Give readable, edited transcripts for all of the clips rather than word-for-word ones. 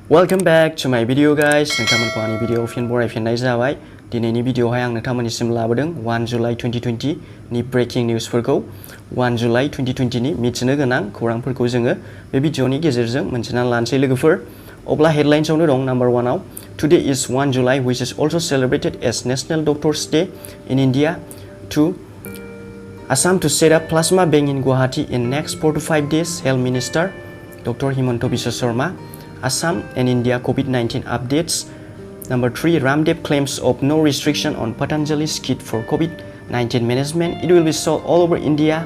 Welcome back to my video guys. नोंथांमोनखौ आंनि video फिन बरायफिननाय जाबाय। दिनैनि भिडिअआवहाय आं नोंथांमोननिसिम लाबोदों 1 जुलाइ 2020 नि ब्रेकिं निउसफोरखौ 1 जुलाइ 2020 नि मिथिनो गोनां खौरांफोरखौ जोङो बे भिडिअनि गेजेरजों मोनथिना लानोसै लोगोफोर। अब्ला हेडलाइन्सआवनो दं नम्बर 1 आव Today is 1 July which is also celebrated as National Doctors Day in India. 2. Assam to set up plasma bank in Guwahati in next 4 to 5 days. Health Minister Dr. Himanta Biswa Sharma. Assam and India COVID-19 updates. Number 3. Ramdev claims of no restriction on Patanjali's kit for COVID-19 management. It will be sold all over India.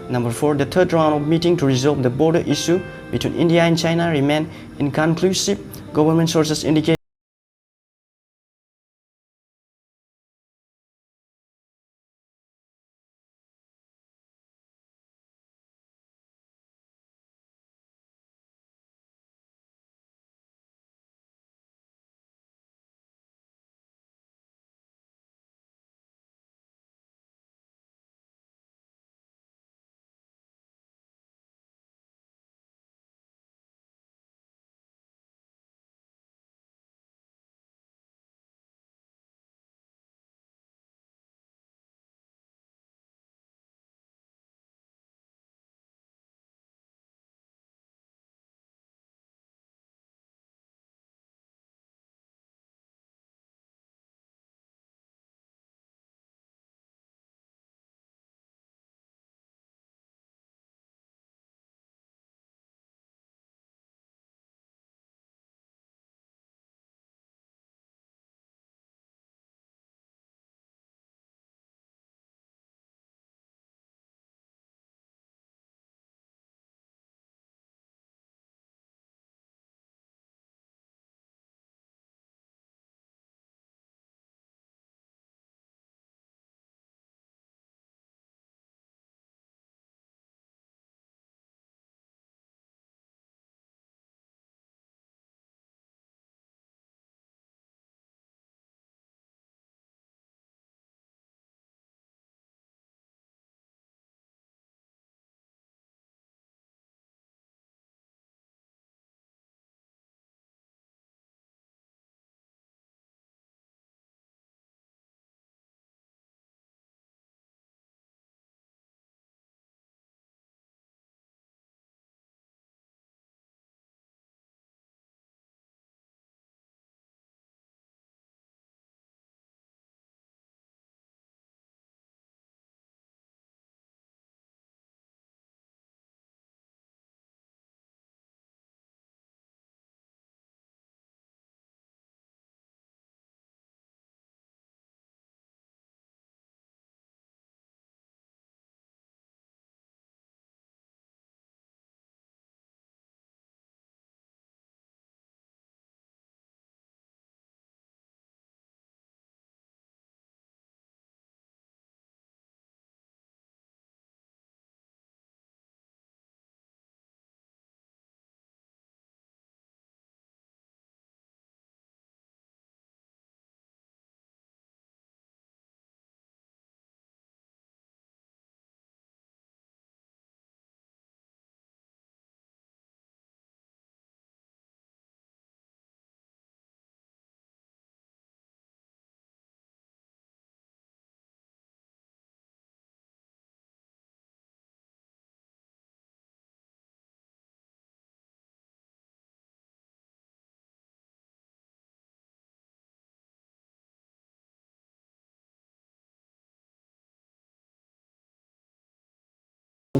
Number 4. The third round of meeting to resolve the border issue between India and China remain inconclusive. Government sources indicate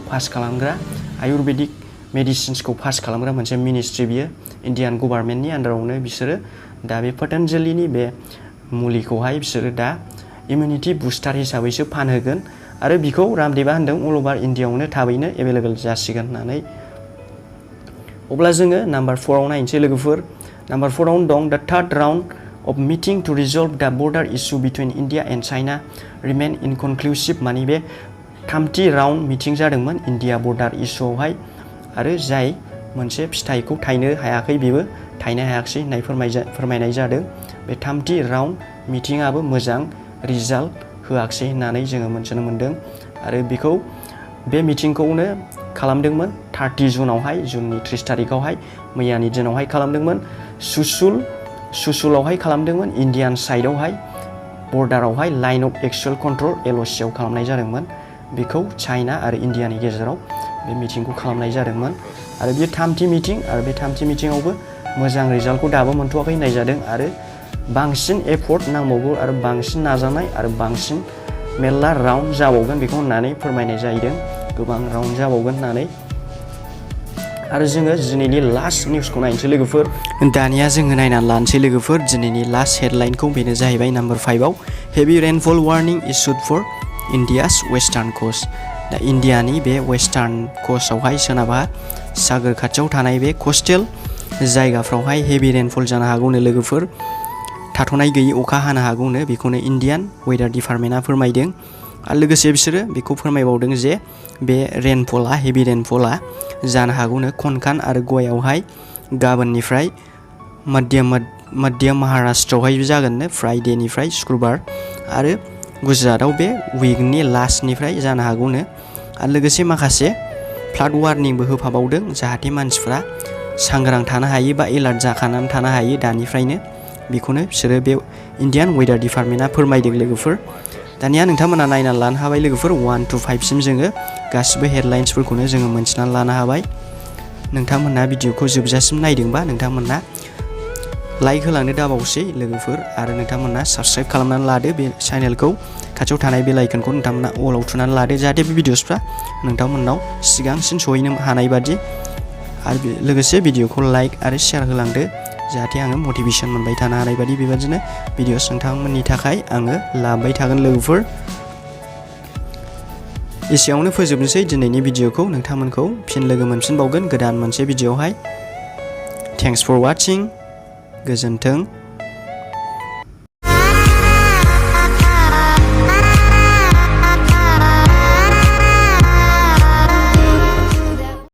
pass खालामग्रा Ayurvedic मेडिसिन्सखौ pass खालामग्रा मोनसे ministry बियो Indian गभर्नमेन्टनि आन्डारावनो बिसोरो दा बे पतंजलिनि बे मुलिखौहाय बिसोरो दा इमिउनिटि बुस्टार हिसाबैसो फानहोगोन आरो बिखौ रामदेबा होनदों अल ओभार इन्डियायावनो थाबैनो एभेलेबल जासिगोन होननानै। अब्ला जोङो नम्बर 4 आव नायनोसै लोगोफोर। नम्बर 4 आवनो दं द third round of meeting to resolve the border issue between India and China remain inconclusive. माने बे थामथि राउन्ड मिटिं जादोंमोन इन्डिया बर्डार इस्युआवहाय आरो जाय मोनसे फिथाइखौ थायनो हायाखै बेबो थायनो हायाखै होननाय फोरमायनाय जादों। बे थामथि राउन्ड मिटिंआबो मोजां रिजाल्ट होआखै होननानै जोङो मोनथिनो मोनदों आरो बेखौ बे मिटिंखौनो खालामदोंमोन 30 जुनावहाय जुननि 30 तारिखआवहाय मैयानि दिनावहाय खालामदोंमोन। सुसुलावहाय खालामदोंमोन इण्डियान साइडआवहाय बर्डारावहाय लाइन अफ एक्सुवेल कन्ट्रल LOCआव खालामनाय जादोंमोन बेखौ चाइना आरो इण्डियानि गेजेराव बे मिटिंखौ खालामनाय जादोंमोन आरो बेयो थामथि मिटिं आरो बे थामथि मिटिंआवबो मोजां रिजाल्टखौ दाबो मोनथ'वाखै होननाय जादों आरो बांसिन एफर्ट नांबावगौ आरो बांसिन नाजानाय आरो बांसिन मेरला राउन्ड जाबावगोन बेखौ होननानै फोरमायनाय जाहैदों गोबां राउन्ड जाबावगोन होननानै आरो जोङो दिनैनि लास्ट निउसखौ नायनोसै लोगोफोर दानिया जोङो नायनानै लानोसै लोगोफोर दिनैनि लास्ट हेडलाइनखौ बेनो जाहैबाय नाम्बार 5आव heavy rainfall warning issued for India's western coast दा इण्डियानि बे वेस्टार्न कोस्टआवहाय सोनाबहा सागोर खाथियाव थानाय बे कस्टेल जायगाफ्रावहाय हेभि रेनफल जानो हागौनो लोगोफोर थाथ'नाय गैयै अखा हानो हागौनो बेखौनो इण्डियान वेदार डिपार्टमेन्टआ फोरमायदों आरो लोगोसे बिसोरो बेखौ फोरमायबावदों जे बे रेनफला हेभि रेनफला जानो हागौनो खनकान आरो गवायावहाय गाबोननिफ्राय मध्य महाराष्ट्रआवहाय जागोननो फ्राइडेनिफ्राय शुक्रबार आरो गुजरातआव बे उइकनि लास्टनिफ्राय जानो हागौनो आरो लोगोसे माखासे फ्लाड वार्निंबो होफाबावदों जाहाथे मानसिफ्रा सांग्रां थानो हायो बा एलार्ट जाखानानै थानो हायो दानिफ्रायनो बेखौनो बिसोरो बे इण्डियान वेदार डिपार्टमेन्टआ फोरमायदों लोगोफोर दानिया नोंथांमोना नायनानै लानो हाबाय लोगोफोर 1 to 5 सिम जोङो गासिबो हेडलाइन्सफोरखौनो जोङो मोनथिनानै लानो हाबाय नोंथांमोना भिडिअखौ जोबजासिम नायदोंबा नोंथांमोना लाइक होलांनो दाबावसै लोगोफोर आरो नोंथांमोना साबस्क्राइब खालामनानै लादो बे चेनेलखौ खाथियाव थानाय बेल आइकनखौ नोंथांमोना अलाव थुनानै लादो जाहाथे बे भिडिअसफ्रा नोंथांमोननाव सिगांसिन सहैनो हानाय बादि आरो लोगोसे भिडिअखौ लाइक आरो शेयार होलांदो जाहाथे आङो मटिभेसन मोनबाय थानो हानाय बादि बेबादिनो भिडिअस नोंथांमोननि थाखाय आङो लाबोबाय थागोन लोगोफोर एसेयावनो फोजोबनोसै दिनैनि भिडिअखौ नोंथांमोनखौ फिन लोगो मोनफिनबावगोन गोदान मोनसे भिडिअआवहाय थेंक्स फर वाचिं गोजोन्थों